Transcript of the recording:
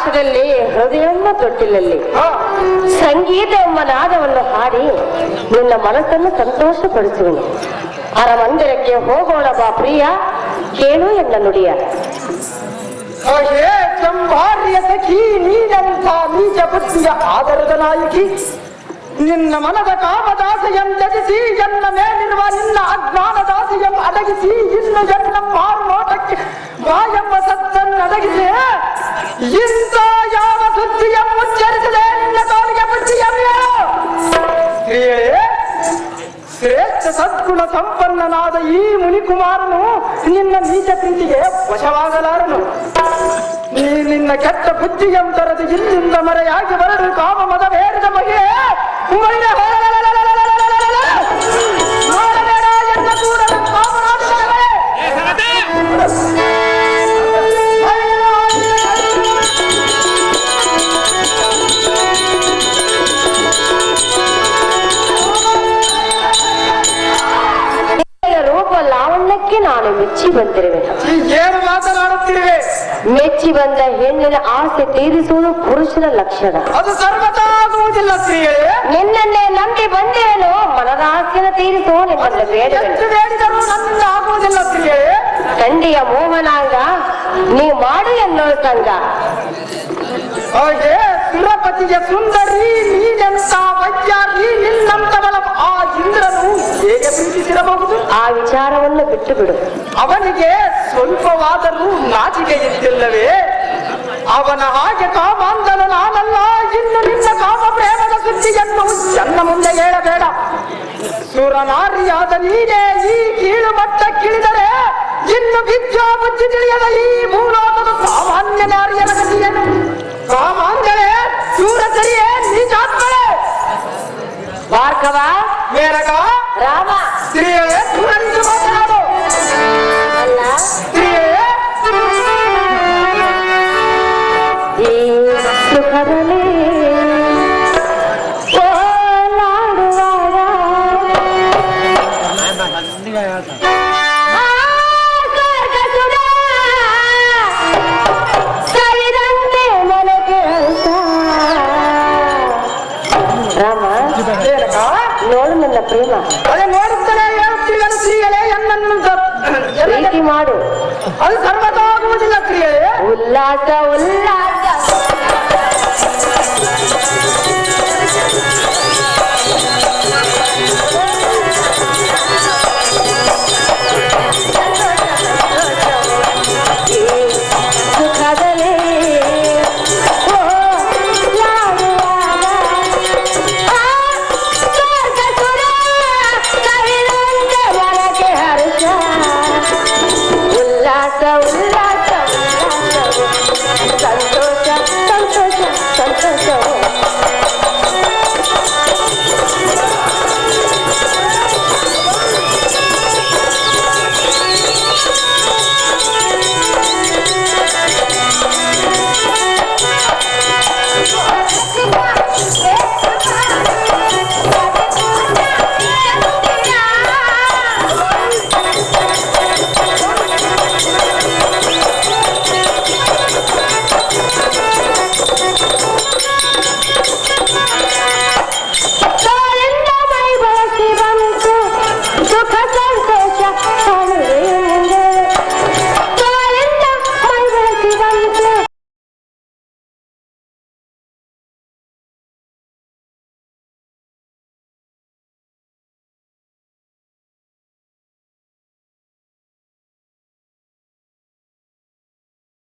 ಆಕಾಶದಲ್ಲಿ ಹೃದಯಮ್ಮ ತೊಟ್ಟಿಲಲ್ಲಿ ಸಂಗೀತ ಎಂಬ ನಾದವನ್ನು ಹಾಡಿ ನಿನ್ನ ಮನಸ್ಸನ್ನು ಸಂತೋಷಪಡಿಸುವನು. ಅರಮಂದಿರಕ್ಕೆ ಹೋಗೋಣ ಬಾ ಪ್ರಿಯ, ಕೇಳು ಎನ್ನ ನುಡಿಯ. ಚಂಬಾರ್ಯ ಸಖಿ ನೀನಂಥ ನೀಚ ಬುದ್ಧಿಯ ಆದರದ ನಾಯಕಿ, ನಿನ್ನ ಮನದ ಕಾಮದಾಸೆಯಂ ತ್ಯಜಿಸಿ ಎನ್ನ ಮೇಲಿರುವ ನಿನ್ನ ಅಜ್ಞಾನದಾಸೆಯಂ ಅಡಗಿಸಿ ಇನ್ನು ಎನ್ನ ಮಾರು ನೋಟಕ್ಕೆ ಬಾಯೆಂಬ ಸತ್ತನ್ನು ಅಡಗಿಸಿ ಇಂಥ ಯಾವ ಸುದ್ದಿಯಂ ಉಚ್ಚರಿಸದೆ ನಿನ್ನ ಕಾಲಿಗೆ ಬುದ್ಧಿಯಂ ಶ್ರೇಷ್ಠ ಸದ್ಗುಣ ಸಂಪನ್ನನಾದ ಈ ಮುನಿಕುಮಾರನು ನಿನ್ನ ನೀಚ ಪ್ರೀತಿಗೆ ವಶವಾಗಲಾರನು. ನಿನ್ನ ಕೆಟ್ಟ ಬುದ್ಧಿಯಂ ತರದು ಇಲ್ಲಿಂದ ಮರೆಯಾಗಿ ಬರಲು ಕಾಮ ಮದ ಬೇರಿದ ಬಗೆ ನೋಡಬೇಡ ಎನ್ನ ಕೂಡ ರೂಪ ಲಾವಣ್ಯಕ್ಕೆ ನಾನು ಮೆಚ್ಚಿ ಬಂದಿರುವೆ. ಏನು ಮಾತನಾಡುತ್ತಿರುವೆ? ಮೆಚ್ಚಿ ಬಂದ ಹೆಣ್ಣಿನ ಆಸೆ ತೀರಿಸುವುದು ಪುರುಷನ ಲಕ್ಷಣ. ಅದು ಸರ್ವತಾ ಆಗುವುದಿಲ್ಲ ಸ್ತ್ರೀಯೇ. ನಿನ್ನನ್ನೇ ನಂಬಿ ಬಂದೇನು, ಮನದ ಆಸೆಯನ್ನು ತೀರಿಸುವ ನಿಮ್ಮನ್ನ ಬೇಡಿದರೂ ನನ್ನಿಂದ ಆಗುವುದಿಲ್ಲ ಸ್ತ್ರೀಯೇ. ಕಂಡಿಯ ಮೋಹನಾಂಗ ನೀ ಮಾಡು ಎನ್ನೋ ಸಂಗ. ಹಾಗೆ ಸುರಪತಿಗೆ ಸುಂದರಿ ನೀನೆಂತ ವೈದ್ಯಾರಿ ನಿನ್ನಂತವಳ ಆ ಇಂದ್ರನು ಹೇಗೆ ಪ್ರೀತಿಸಿರಬಹುದು? ಆ ವಿಚಾರವನ್ನು ಬಿಟ್ಟು ಬಿಡು. ಅವನಿಗೆ ಸ್ವಲ್ಪವಾದರೂ ನಾಚಿಕೆ ಇದ್ದಿಲ್ಲವೇ? ಅವನ ಹಾಗೆ ಕಾಮಾಂಧನ ನಾನಲ್ಲ. ಇನ್ನು ನಿನ್ನ ಕಾಮ ಪ್ರೇಮದ ಸುದ್ದಿಯನ್ನು ನನ್ನ ಮುಂದೆ ಹೇಳಬೇಡ. ಸುರನಾರಿಯಾದ ನೀನೇ ಈ ಕೀಳು ಮಟ್ಟಕ್ಕಿಳಿದರೆ ಇನ್ನು ವಿದ್ಯಾ ಬುದ್ಧಿ ತಿಳಿಯದ ಈ ಭೂಲೋಕದ ಸಾಮಾನ್ಯ ನಾರಿಯರ ಗತಿಯೇನು? ಕಾಮಾಂಧಳೆ, ಶೂರ ಸರಿಯೇ, ನೀಚಾತ್ಮಳೆ, ಭಾರ್ಗವ, ಮೇರಗ, ರಾಮ, ಸ್ತ್ರೀಯೇ ದೂರನಿಂದ ಮಾತನಾಡು. ಅಲ್ಲ ಸ್ತ್ರೀಯೇ ಈ ಸುಖದಲ್ಲಿ ನೋಡು ನನ್ನ ಪ್ರೇಮ. ಅದೇ ನೋಡುತ್ತಲೇ ಹೇಳುತ್ತೀರನು ಸ್ತ್ರೀಗಳೇ, ಎನ್ನನ್ನು ಪ್ರೀತಿ ಮಾಡು. ಅದು ಸರ್ವತಾ ಆಗುವುದಿಲ್ಲ ಸ್ತ್ರೀಗಳೇ. ಉಲ್ಲಾಸ ಉಲ್ಲಾಸ